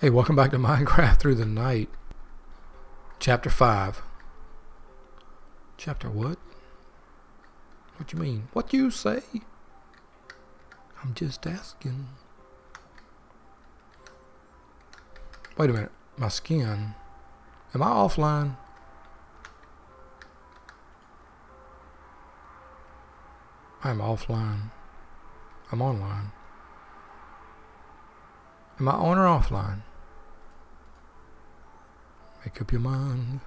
Hey, welcome back to Minecraft Through the Night. Chapter 5. Chapter what? What you mean? What you say? I'm just asking. Wait a minute. My skin. Am I offline? I'm offline. I'm online. Am I on or offline? Make up your mind.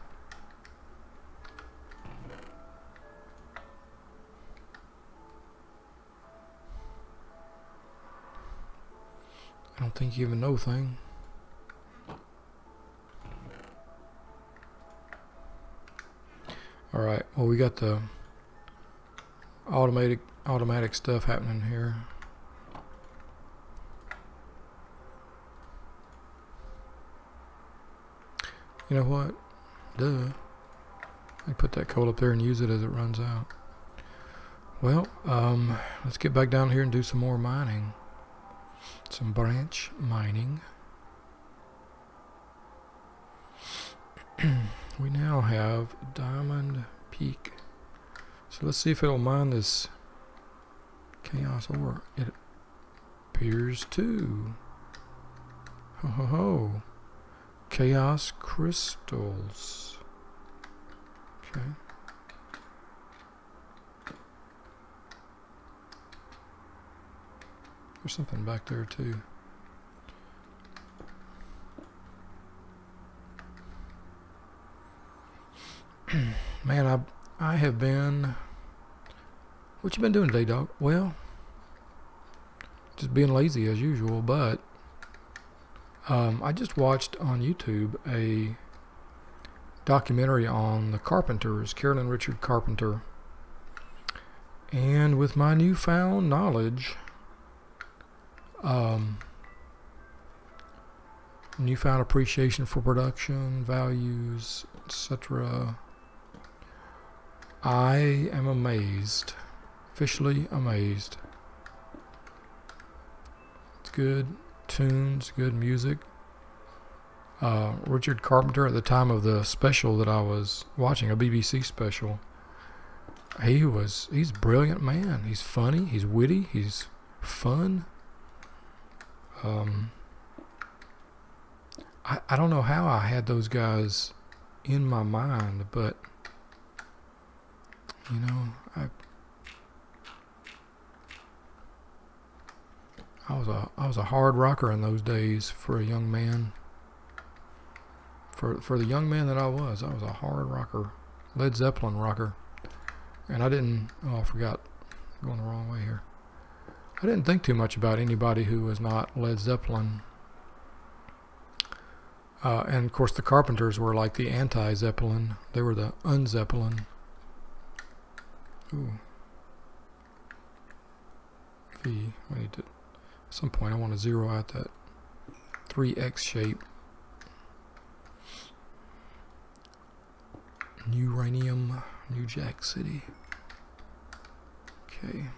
I don't think you even know thing. Alright, well we got the automatic stuff happening here. You know what? Duh. I put that coal up there and use it as it runs out. Well, let's get back down here and do some more mining. Some branch mining. We now have Diamond Peak. So let's see if it'll mine this chaos ore. It appears to. Ho ho ho. Chaos crystals. Okay. There's something back there too. Man, I have been. What you been doing today, dog? Well, just being lazy as usual, but I just watched on YouTube a documentary on the Carpenters, Carolyn Richard Carpenter, and with my newfound knowledge, newfound appreciation for production values, etc., I am amazed, officially amazed. It's good tunes, good music. Richard Carpenter, at the time of the special that I was watching, a BBC special, he's a brilliant man. He's funny, he's witty, he's fun. I don't know how I had those guys in my mind, but you know, I was a hard rocker in those days for a young man. For the young man that I was a hard rocker, Led Zeppelin rocker, and I didn't. Oh, I forgot, going the wrong way here. I didn't think too much about anybody who was not Led Zeppelin. And of course, the Carpenters were like the anti-Zeppelin. They were the un-Zeppelin. Ooh. I need to. At some point, I want to zero out that 3X shape. New Uranium, New Jack City. Okay.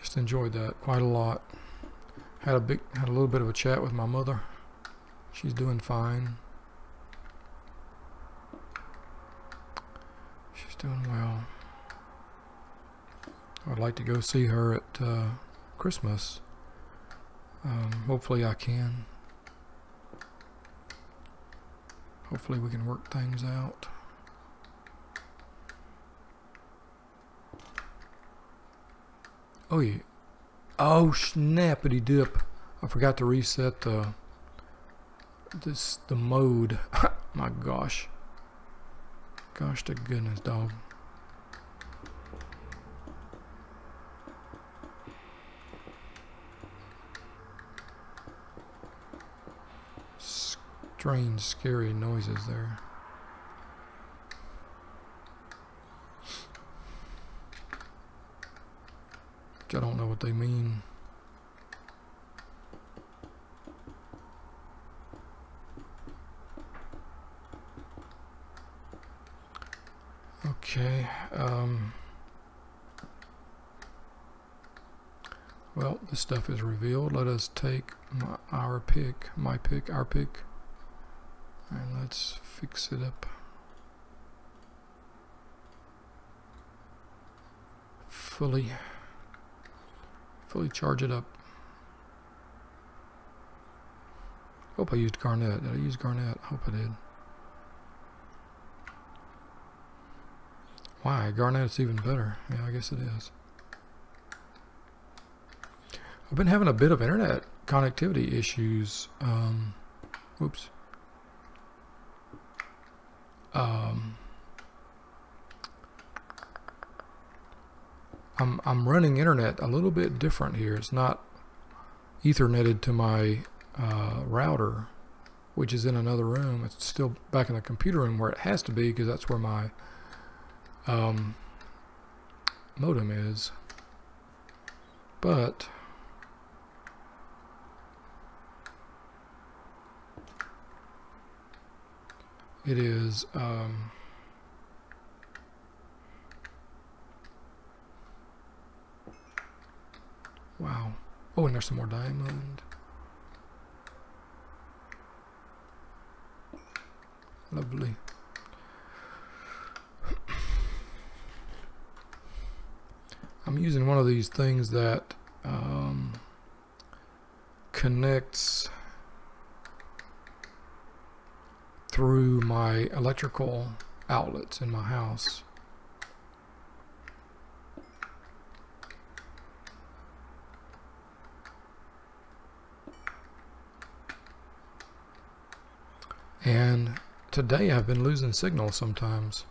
Just enjoyed that quite a lot. Had a little bit of a chat with my mother. She's doing fine. She's doing well. I'd like to go see her at Christmas. Hopefully I can. Hopefully we can work things out. Oh yeah. Oh snappity dip. I forgot to reset the mode. My gosh. Gosh to goodness, dog. Strange, scary noises there. I don't know what they mean. Okay. Well, this stuff is revealed. Let us take our pick, our pick, and let's fix it up. Fully charge it up. Hope I used garnet. Did I use garnet? I hope I did. Why? Garnet's even better. Yeah, I guess it is. I've been having a bit of internet connectivity issues. Whoops. I'm running internet a little bit different here. It's not Etherneted to my router, which is in another room. It's still back in the computer room where it has to be, because that's where my modem is. But it is wow. Oh, and there's some more diamond. Lovely. I'm using one of these things that connects through my electrical outlets in my house. And today I've been losing signal sometimes.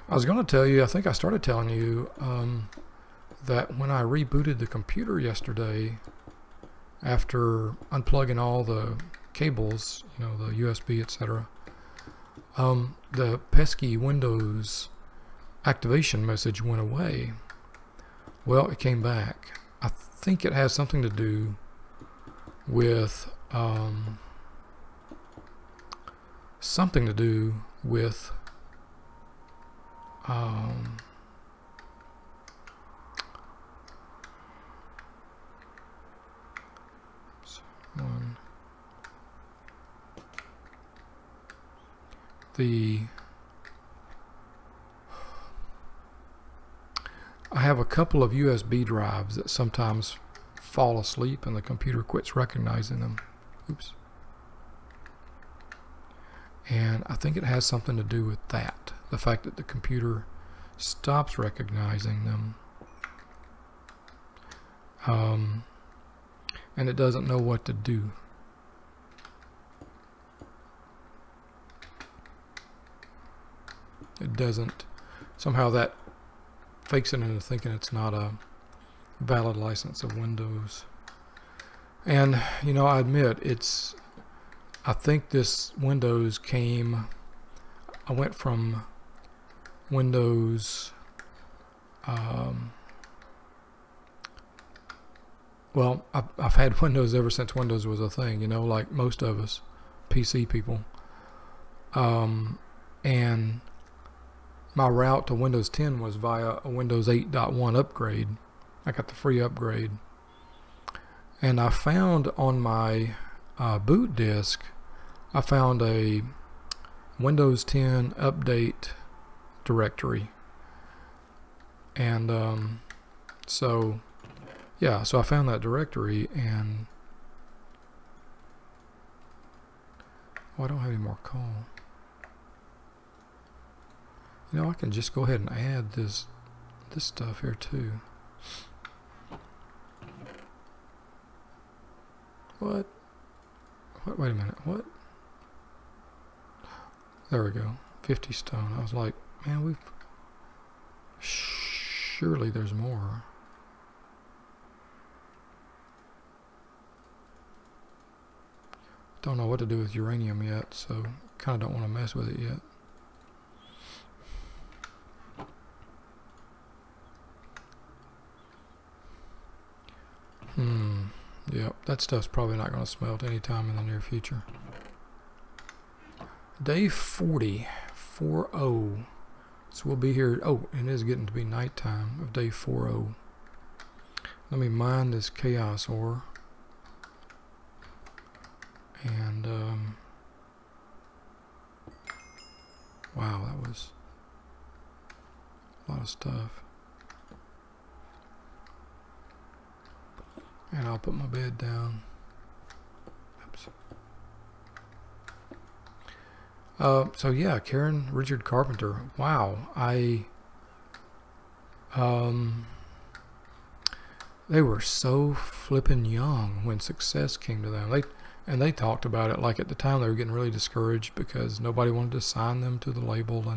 I was going to tell you, I think I started telling you, that when I rebooted the computer yesterday, after unplugging all the cables, you know, the USB, etc., the pesky Windows activation message went away. Well, it came back. I think it has something to do with I have a couple of USB drives that sometimes fall asleep and the computer quits recognizing them. Oops. And I think it has something to do with that. The fact that the computer stops recognizing them. And it doesn't know what to do. It doesn't. Somehow that fakes it into thinking it's not a valid license of Windows. And, you know, I admit, I think this Windows I went from Windows, well, I've had Windows ever since Windows was a thing, you know, like most of us PC people. And my route to Windows 10 was via a Windows 8.1 upgrade. I got the free upgrade. And I found on my boot disk, I found a Windows 10 update directory. And so I found that directory, and I don't have any more coal. You know, I can just go ahead and add this stuff here too. What? Wait a minute. What? There we go. 50 stone. I was like, man, surely there's more. Don't know what to do with uranium yet, so kind of don't want to mess with it yet. Yep, that stuff's probably not going to smelt anytime in the near future. Day 40, 4-0. So we'll be here. Oh, it is getting to be nighttime of day 4-0. Let me mine this chaos ore. And wow, that was a lot of stuff. And I'll put my bed down. Oops. So yeah, Karen Richard Carpenter. Wow, they were so flippin' young when success came to them. They talked about it like at the time they were getting really discouraged because nobody wanted to sign them to the label,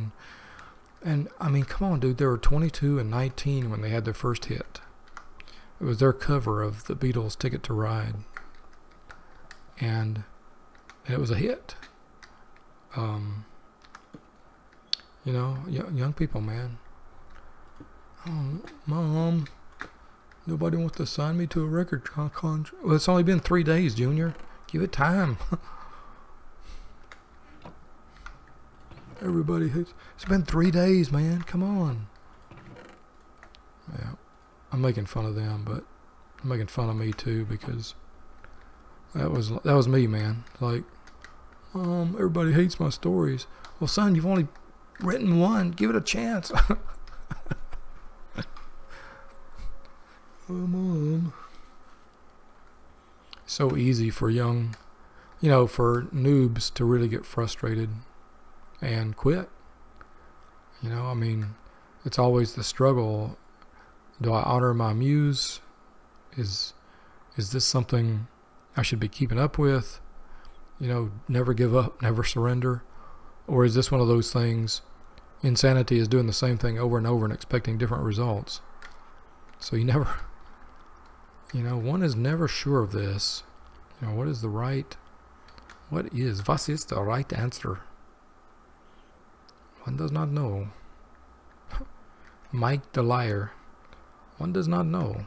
and I mean, come on, dude, they were 22 and 19 when they had their first hit. It was their cover of the Beatles' Ticket to Ride, and it was a hit. You know, young people, man. Oh, Mom, nobody wants to sign me to a record contract. Well, it's only been 3 days, Junior. Give it time. Everybody hates. It's been 3 days, man. Come on. Yeah, I'm making fun of them, but I'm making fun of me too because that was me, man. Like, everybody hates my stories. Well, son, you've only written one. Give it a chance. Oh, Mom. So easy for young, for noobs to really get frustrated and quit. I mean, it's always the struggle. Do I honor my muse? Is this something I should be keeping up with? Never give up, never surrender? Or is this one of those things, insanity is doing the same thing over and over and expecting different results? So you never, one is never sure of this. Was is the right answer? One does not know. Mike the liar. One does not know.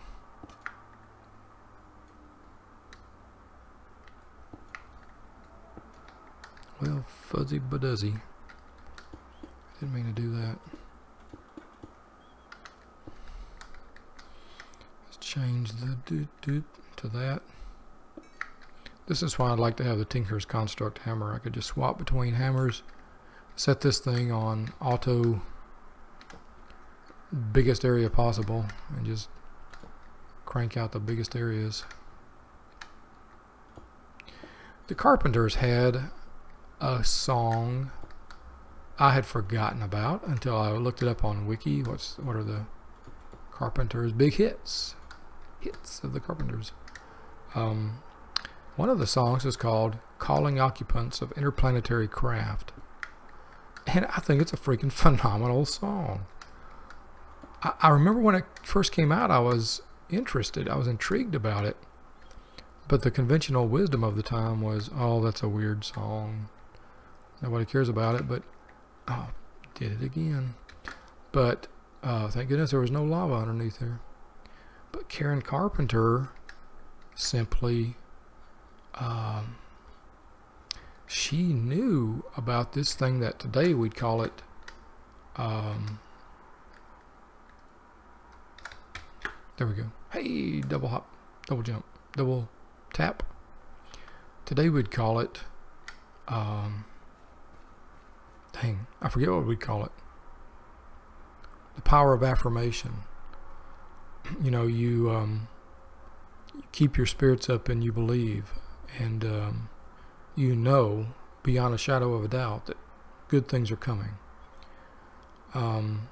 Well, fuzzy baduzzy. Didn't mean to do that. Let's change the doot to that. This is why I'd like to have the Tinker's Construct hammer. I could just swap between hammers, set this thing on auto biggest area possible, and just crank out the biggest areas. The Carpenters had a song I had forgotten about until I looked it up on Wiki. What are the Carpenters' big hits of the Carpenters? One of the songs is called Calling Occupants of Interplanetary Craft, and I think it's a freaking phenomenal song. I remember when it first came out, I was interested, I was intrigued about it, but the conventional wisdom of the time was, oh, that's a weird song, nobody cares about it. But oh, did it again. But thank goodness there was no lava underneath there. But Karen Carpenter simply she knew about this thing that today we'd call it there we go. Hey, double hop, double jump, double tap. Today we'd call it dang, I forget what we'd call it. The power of affirmation. You keep your spirits up and you believe, and beyond a shadow of a doubt that good things are coming. And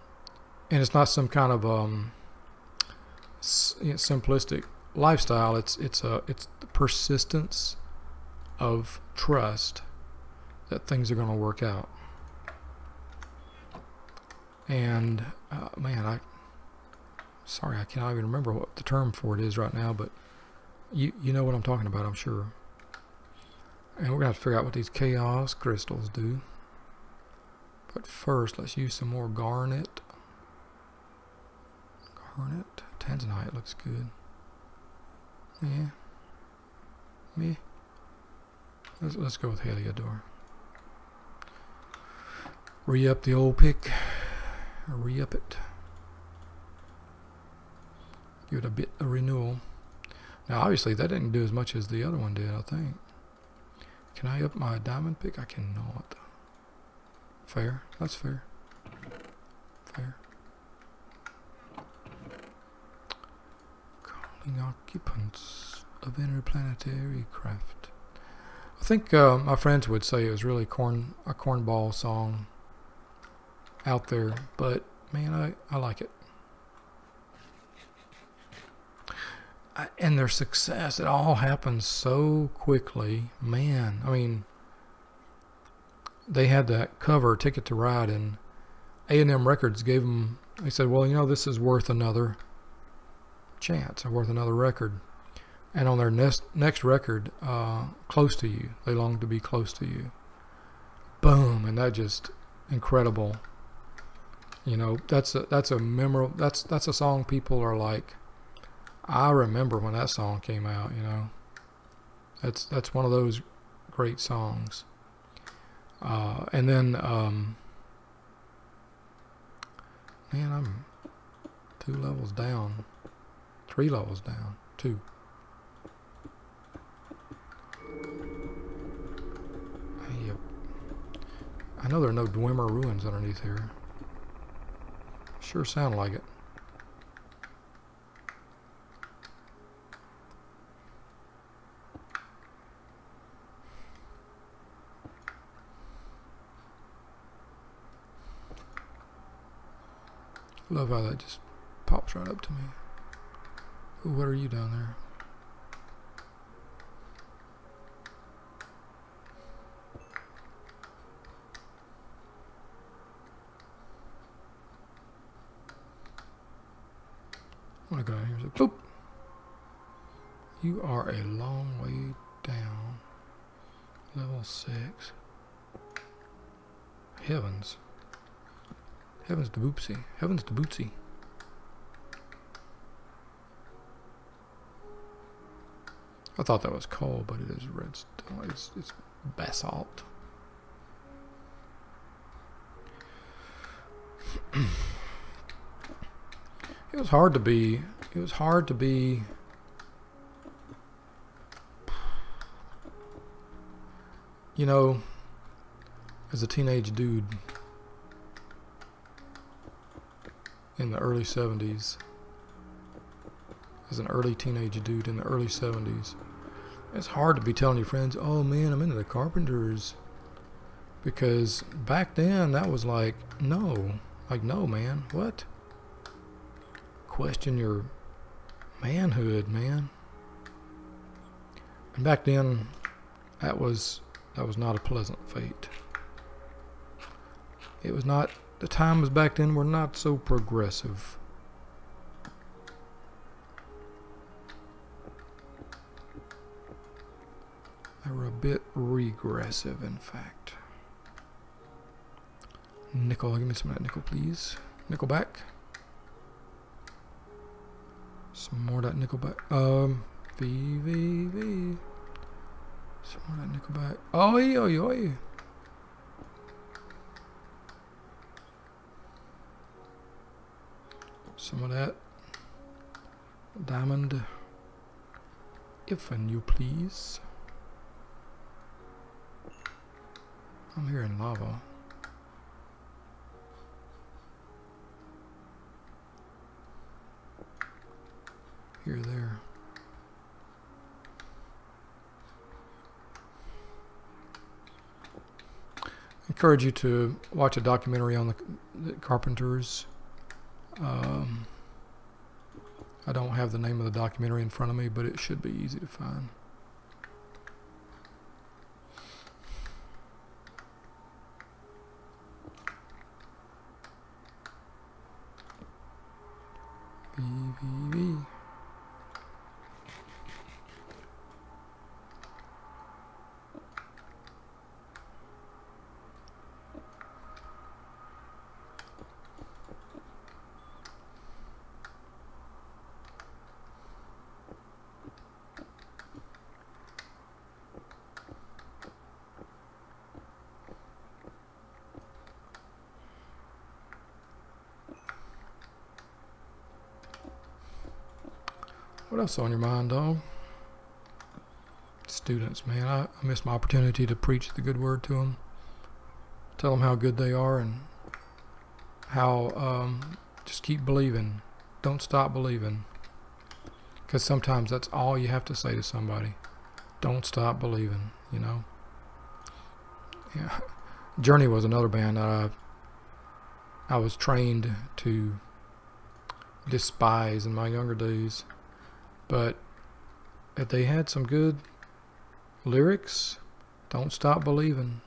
it's not some kind of simplistic lifestyle. It's the persistence of trust that things are going to work out. And man, sorry, I cannot even remember what the term for it is right now, but you know what I'm talking about, I'm sure. And we're going to have to figure out what these chaos crystals do. But first, let's use some more garnet. Garnet. Tanzanite looks good. Yeah. Me. Let's go with Heliodor. Re-up the old pick. Re-up it. Give it a bit of renewal. Now, obviously, that didn't do as much as the other one did, I think. Can I up my diamond pick? I cannot. Fair. That's fair. Fair. Calling occupants of interplanetary craft. I think my friends would say it was really a cornball song out there, but man, I like it. And their success, it all happens so quickly. Man, I mean, they had that cover, Ticket to Ride, and A&M Records gave them, they said, well, you know, this is worth another chance, or worth another record. And on their next record, Close to You, They Long to Be Close to You. Boom, and that just incredible. You know, that's a memorable, that's a song people are like, I remember when that song came out, you know. That's one of those great songs. And then, man, I'm 2 levels down. 3 levels down. 2. Hey, I know there are no Dwemer ruins underneath here. Sure sound like it. Love how that just pops right up to me. Ooh, what are you down there? I want to go down here and say, boop. You are a long way down. Level 6. Heavens. Heavens to Boopsy. Heavens to Bootsy. I thought that was coal, but it is redstone. It's basalt. It was hard to be. You know, as a teenage dude in the early 70s, as an early teenage dude in the early 70s, it's hard to be telling your friends, oh man, I'm into the Carpenters, because back then that was like, no, man, what? Question your manhood, man. And back then, that was not a pleasant fate. It was not. The times back then were not so progressive. They were a bit regressive, in fact. Nickel, give me some of that nickel, please. Nickel back. Some more of that nickel back. V. Some more of that nickel back. Oi. Some of that diamond, if and you please. I'm hearing lava. Here, there. I encourage you to watch a documentary on the Carpenters. I don't have the name of the documentary in front of me, but it should be easy to find. V. What else on your mind, dog? Students, man, I miss my opportunity to preach the good word to them. Tell them how good they are and how just keep believing. Don't stop believing. Because sometimes that's all you have to say to somebody. Don't stop believing, you know. Yeah. Journey was another band that I was trained to despise in my younger days. But if they had some good lyrics, don't stop believing.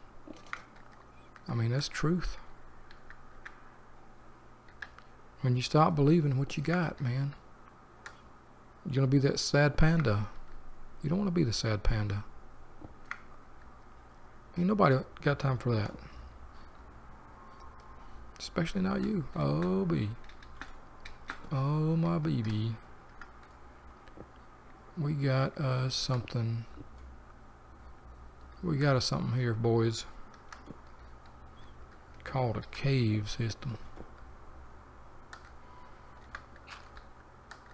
I mean, that's truth. When you stop believing, what you got, man? You're going to be that sad panda. You don't want to be the sad panda. Ain't nobody got time for that. Especially not you. Oh, B. Oh, my baby. We got something. We got something here, boys. Called a cave system.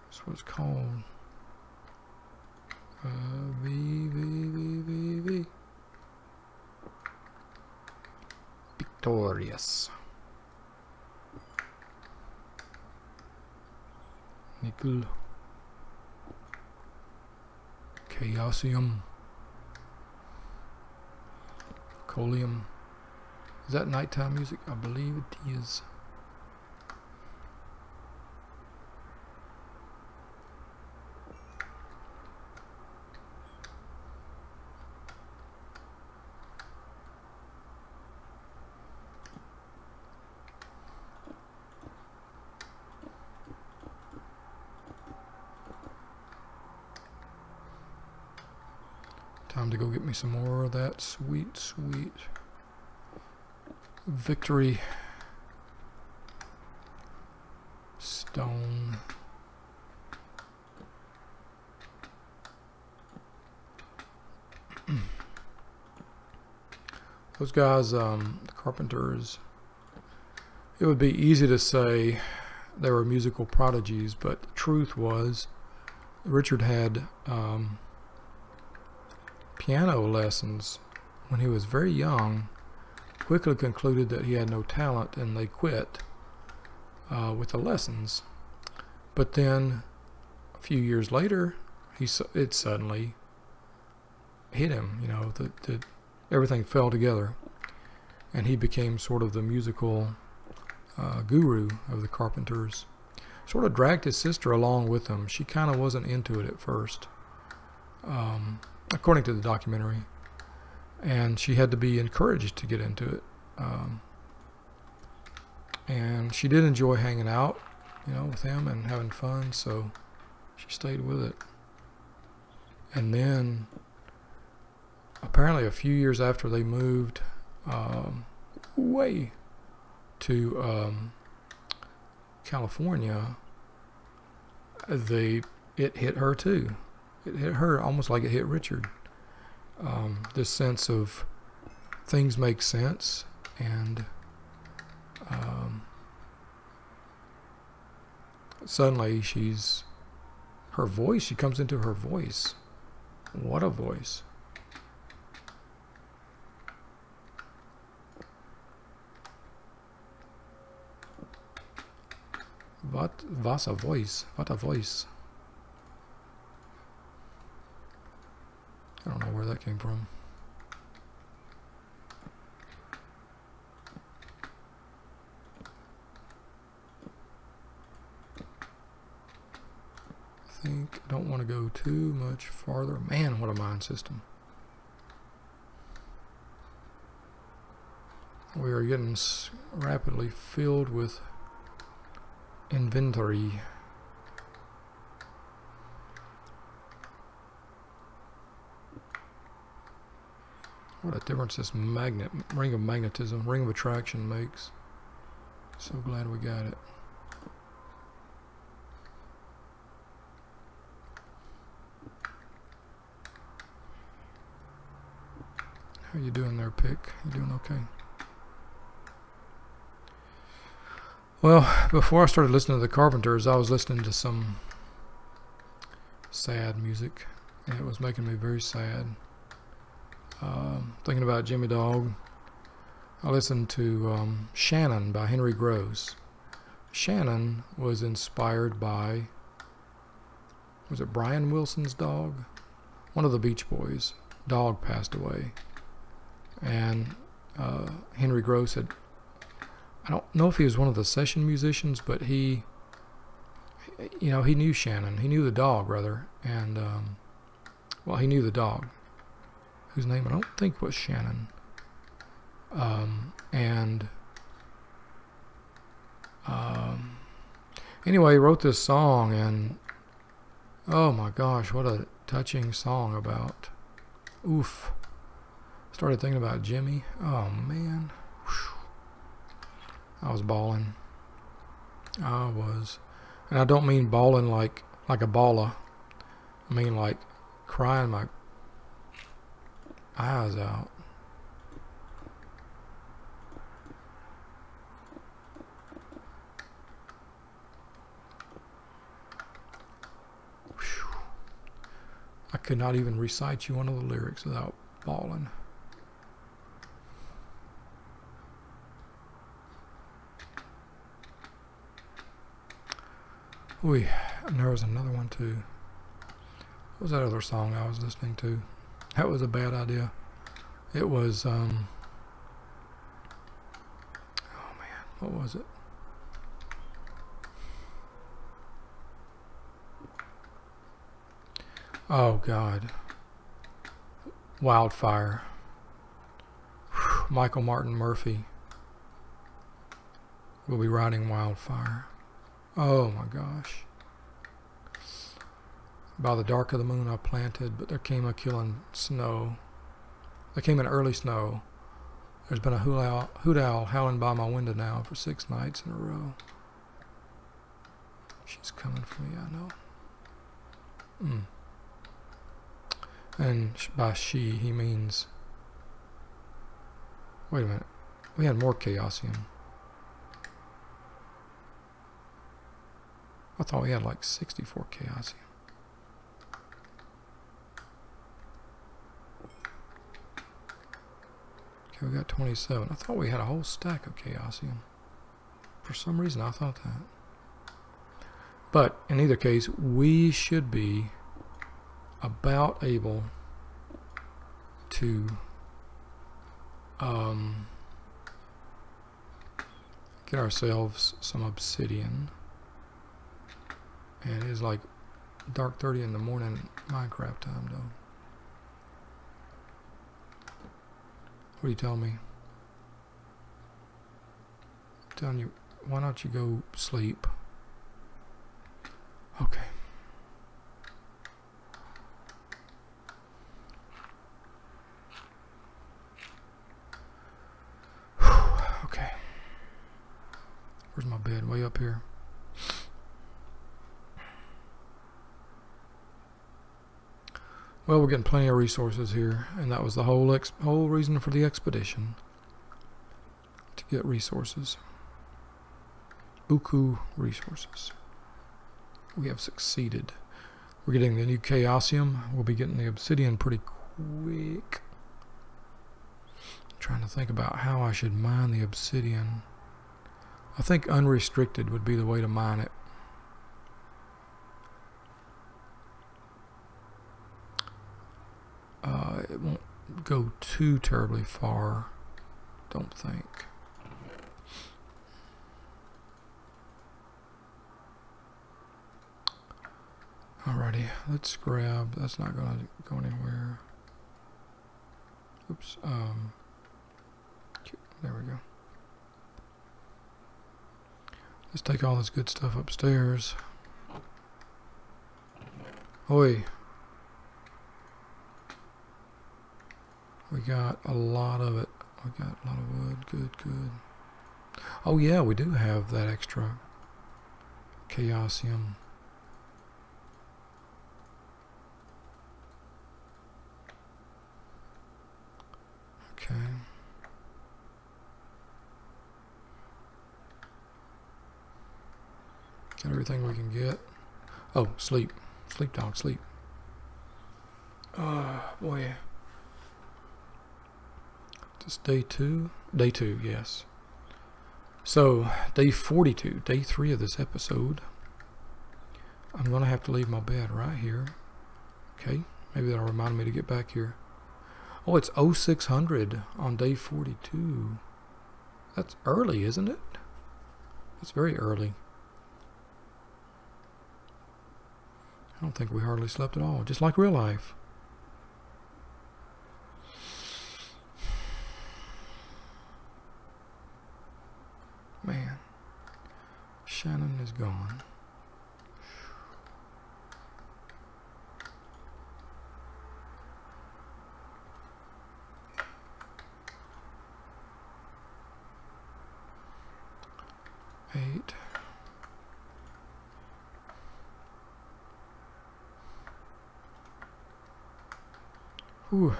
That's what it's called. V. Victorious. Nickel. Chaosium. Colium. Is that nighttime music? I believe it is. Time to go get me some more of that sweet, sweet victory stone. Those guys, the Carpenters, it would be easy to say they were musical prodigies, but the truth was Richard had piano lessons when he was very young, quickly concluded that he had no talent, and they quit with the lessons. But then a few years later, it suddenly hit him, you know, that everything fell together, and he became sort of the musical guru of the Carpenters. Sort of dragged his sister along with him. She kind of wasn't into it at first, according to the documentary, and she had to be encouraged to get into it. And she did enjoy hanging out, you know, with him and having fun, so she stayed with it. And then apparently a few years after they moved way to California, it hit her too. It hit her almost like it hit Richard. This sense of things make sense, and suddenly she comes into her voice. What a voice. Was a voice. What a voice. I don't know where that came from. I think I don't want to go too much farther. Man, what a mind system. We are getting rapidly filled with inventory. What a difference this ring of magnetism, ring of attraction makes. So glad we got it. How you doing there, Pick? You doing okay? Well, before I started listening to the Carpenters, I was listening to some sad music, and it was making me very sad. Thinking about Jimmy Dog, I listened to Shannon by Henry Gross. Shannon was inspired by, was it Brian Wilson's dog? One of the Beach Boys' dog passed away, and Henry Gross had, I don't know if he was one of the session musicians, but he, you know, he knew Shannon. He knew the dog, rather, and well, he knew the dog, whose name I don't think was Shannon. Anyway, he wrote this song, and oh my gosh, what a touching song about, oof. Started thinking about Jimmy. Oh man. Whew. I was bawling. I was. And I don't mean bawling like a baller. I mean like crying my eyes out. Whew. I could not even recite you one of the lyrics without bawling. Ooh, and there was another one too. What was that other song I was listening to? That was a bad idea. It was, oh man, what was it? Oh God. Wildfire. Whew. Michael Martin Murphey will be writing Wildfire. Oh my gosh. By the dark of the moon I planted, but there came a killing snow. There came an early snow. There's been a hoot owl howling by my window now for 6 nights in a row. She's coming for me, I know. And by she, he means... Wait a minute. We had more Chaosium. I thought we had like 64 Chaosium. Okay, we got 27. I thought we had a whole stack of Chaosium. For some reason, I thought that. But in either case, we should be about able to get ourselves some obsidian. And it is like dark 30 in the morning Minecraft time, though. What do you tell me? I'm telling you, why don't you go sleep? Okay. Okay. Where's my bed? Way up here. Well, we're getting plenty of resources here, and that was the whole reason for the expedition, to get resources. Buku resources. We have succeeded. We're getting the new Chaosium. We'll be getting the obsidian pretty quick. I'm trying to think about how I should mine the obsidian. I think unrestricted would be the way to mine it. It won't go too terribly far, don't think. Alrighty, let's grab, that's not going to go anywhere. Oops, there we go. Let's take all this good stuff upstairs. Oi. We got a lot of it. We got a lot of wood. Good, good. Oh yeah, we do have that extra Chaosium. Okay. Got everything we can get. Oh, sleep. Sleep, dog, sleep. Boy. This day 2? Day 2, yes. So, day 42, day 3 of this episode. I'm going to have to leave my bed right here. Okay, maybe that'll remind me to get back here. Oh, it's 0600 on day 42. That's early, isn't it? It's very early. I don't think we hardly slept at all, just like real life. Man, Shannon is gone. Eight. Whew.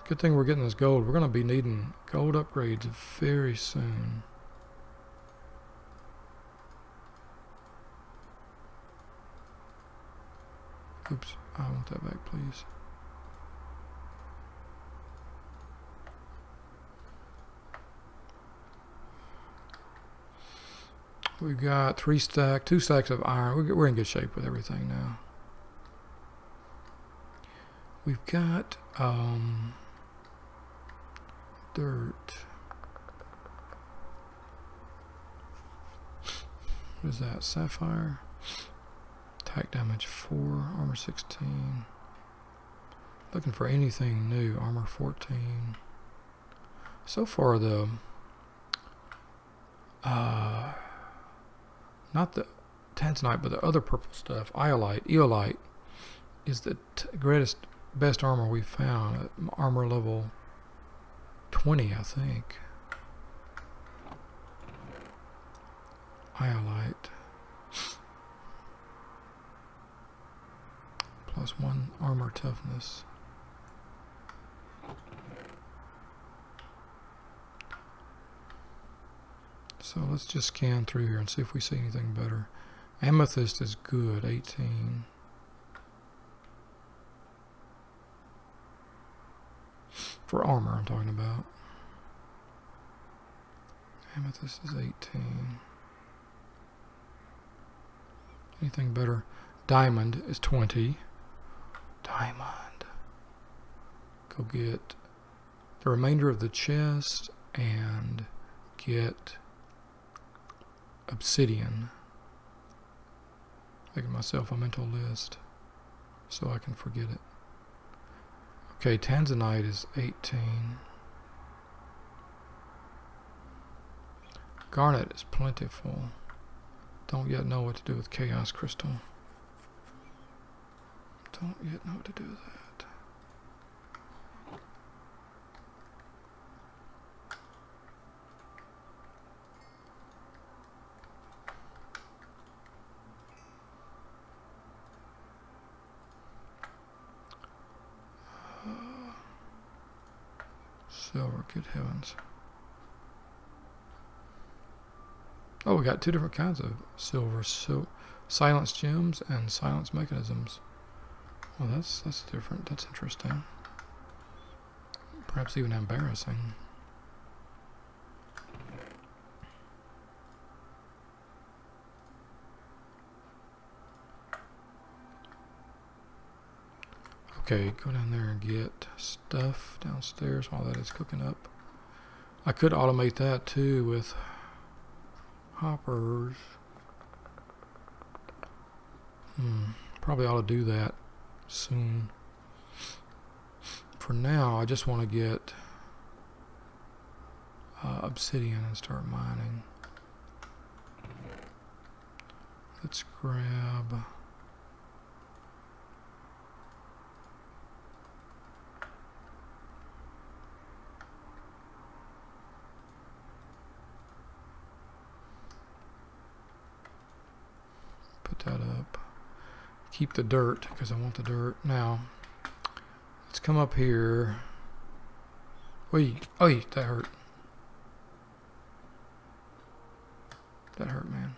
Good thing we're getting this gold. We're going to be needing gold upgrades very soon. Oops, I want that back, please. We've got 2 stacks of iron. We're in good shape with everything now. We've got dirt. What is that? Sapphire. Attack damage 4, armor 16. Looking for anything new. Armor 14. So far the not the tanzanite, but the other purple stuff, eolite, is the best armor we found. Armor level 20, I think. Iolite. +1 armor toughness. So let's just scan through here and see if we see anything better. Amethyst is good, 18. For armor, I'm talking about. Amethyst is 18. Anything better? Diamond is 20. Diamond. Go get the remainder of the chest and get obsidian. Making myself a mental list so I can forget it. Okay, tanzanite is 18. Garnet is plentiful. Don't yet know what to do with chaos crystal. Don't yet know what to do with that. Silver, good heavens. Oh, we got 2 different kinds of silver. So, silence gems and silence mechanisms. Well, that's different. That's interesting. Perhaps even embarrassing. Okay, go down there and get stuff downstairs while that is cooking up. I could automate that too with hoppers. Probably ought to do that soon. For now, I just want to get obsidian and start mining. Let's grab... Put that up. Keep the dirt because I want the dirt. Now, let's come up here. Wait, oh, that hurt. That hurt, man.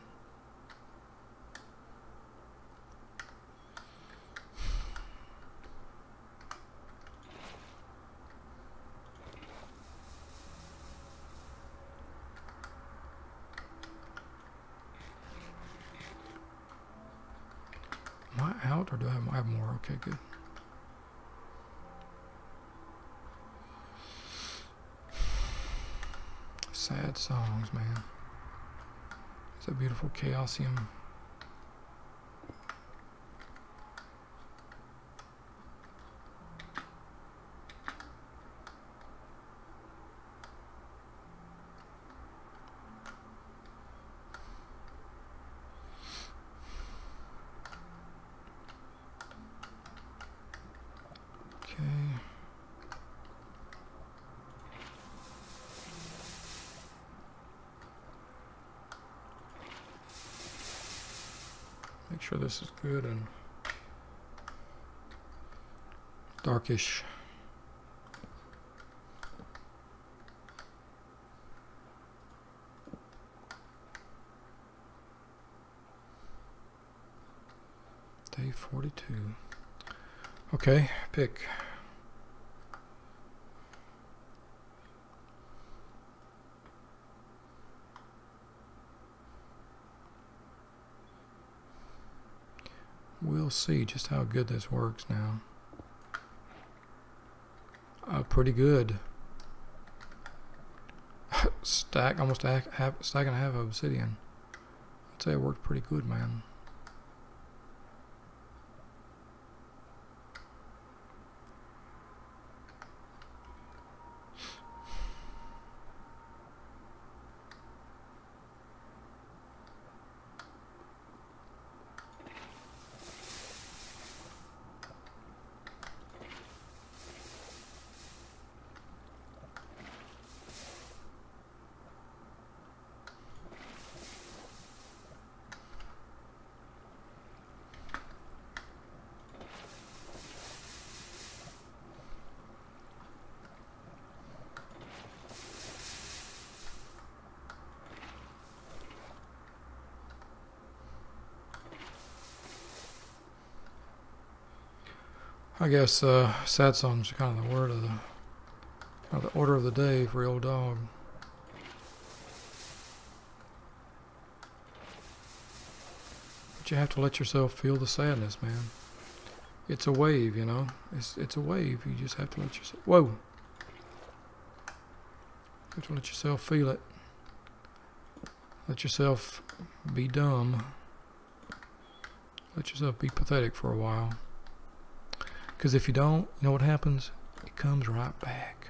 Am I out or do I have more? Okay, good. Sad songs, man. It's a beautiful Chaosium. Make sure this is good and darkish. Day 42. Okay, pick. We'll see just how good this works now. Pretty good. Stack, almost stack and a half of obsidian. I'd say it worked pretty good, man. I guess sad songs are kind of the word of the order of the day for your old dog. But you have to let yourself feel the sadness, man. It's a wave, you know. It's a wave. You just have to let yourself. Whoa. You have to let yourself feel it. Let yourself be dumb. Let yourself be pathetic for a while. Because if you don't, you know what happens? It comes right back.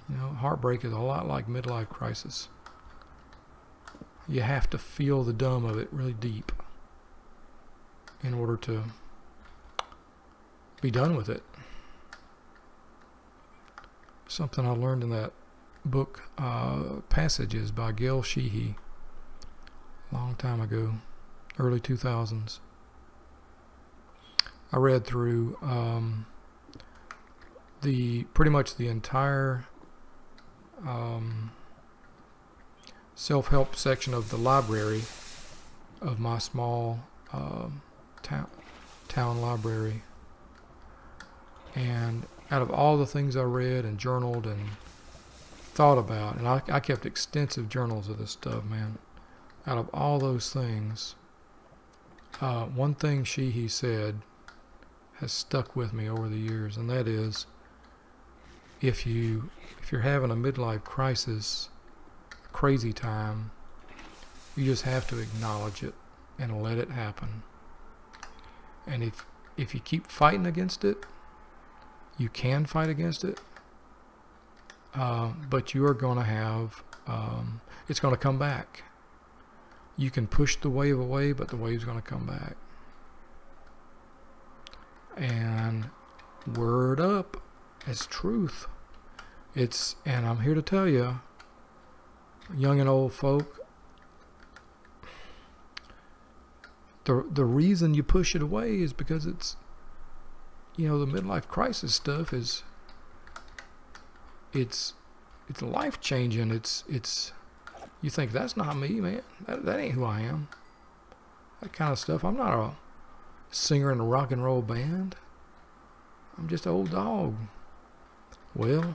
You know, heartbreak is a lot like midlife crisis. You have to feel the dumb of it really deep in order to be done with it. Something I learned in that book, Passages by Gail Sheehy, a long time ago, early 2000s. I read through pretty much the entire self-help section of the library of my small town library, and out of all the things I read and journaled and thought about, and I kept extensive journals of this stuff, man. Out of all those things, one thing he said has stuck with me over the years, and that is, if you're having a midlife crisis, a crazy time, you just have to acknowledge it and let it happen. And if you keep fighting against it, you can fight against it, but you are going to have it's going to come back. You can push the wave away, but the wave's going to come back. And word up, it's truth. And I'm here to tell you, young and old folk, the reason you push it away is because it's, you know, the midlife crisis stuff is, it's life changing. It's you think that's not me, man. That ain't who I am. That kind of stuff. I'm not a singer in a rock and roll band. I'm just an old dog. Well,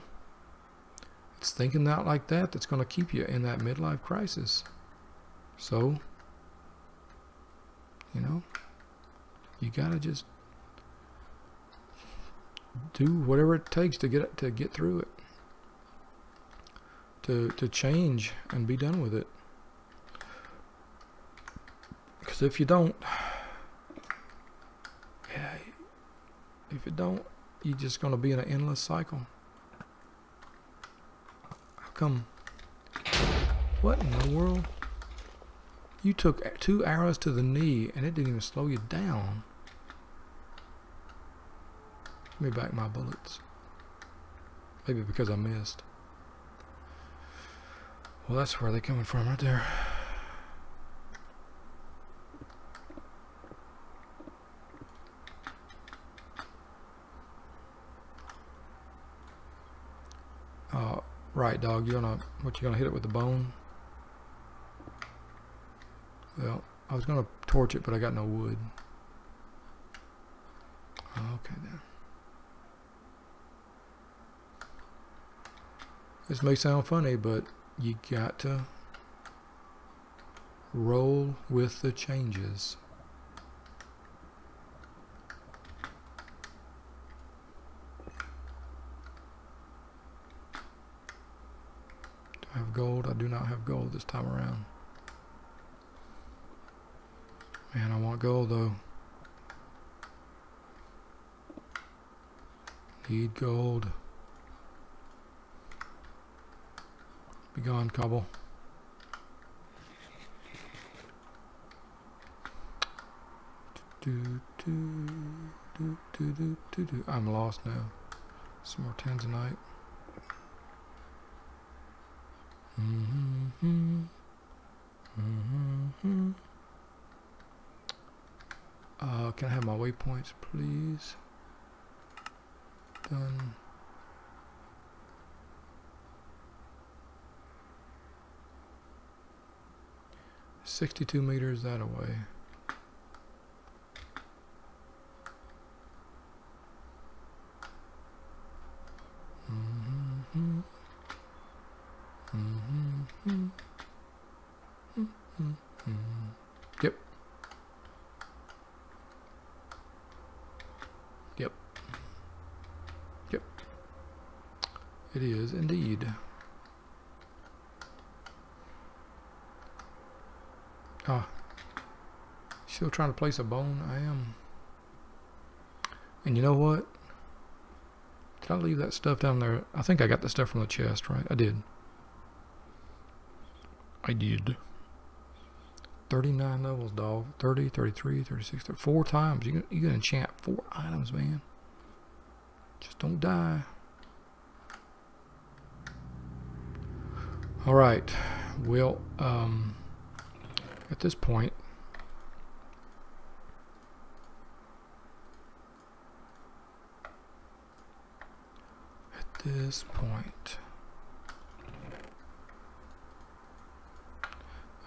it's thinking out like that that's going to keep you in that midlife crisis. So, you know, You gotta just do whatever it takes to get through it, to change and be done with it. Because if you don't, you're just gonna be in an endless cycle. How come? What in the world? You took 2 arrows to the knee and it didn't even slow you down. Give me back my bullets. Maybe because I missed. Well, that's where they're coming from right there. Right, dog. What you gonna hit it with the bone? Well, I was gonna torch it, but I got no wood. Okay then. This may sound funny, but you got to roll with the changes. Do I have gold? I do not have gold this time around. Man, I want gold though. Need gold. Be gone, cobble. I'm lost now. Some more tanzanite. Can I have my waypoints, please? Done. $62 meters that away. Yep. Yep. Yep. It is indeed. Ah. Still trying to place a bone? I am. And you know what? Did I leave that stuff down there? I think I got the stuff from the chest, right? I did. I did. 39 levels, dog. 30, 33, 36, 4 times. You can enchant 4 items, man. Just don't die. All right. Well, at this point,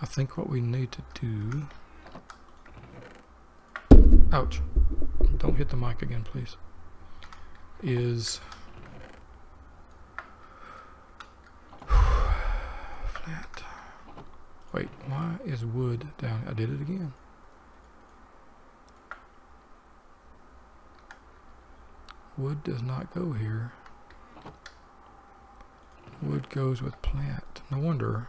I think what we need to do, ouch, don't hit the mic again please, is flat. Wait, why is wood down? I did it again. Wood does not go here. Wood goes with plant. No wonder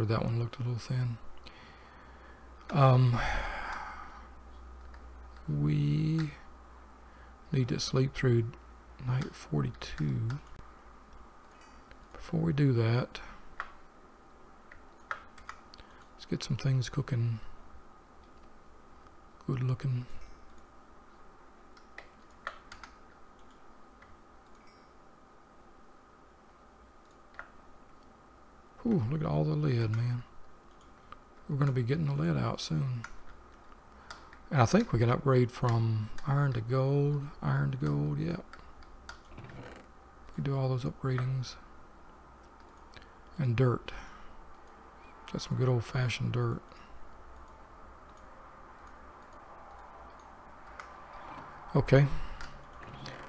that one looked a little thin. We need to sleep through night 42. Before we do that, let's get some things cooking. Good looking. Ooh, look at all the lead, man. We're going to be getting the lead out soon. And I think we can upgrade from iron to gold, yep. We do all those upgradings. And dirt. Got some good old-fashioned dirt. Okay.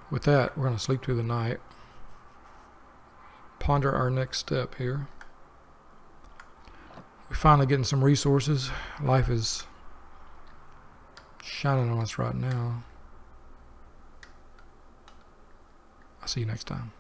With that, we're going to sleep through the night. Ponder our next step here. We finally getting some resources. Life is shining on us right now. I'll see you next time.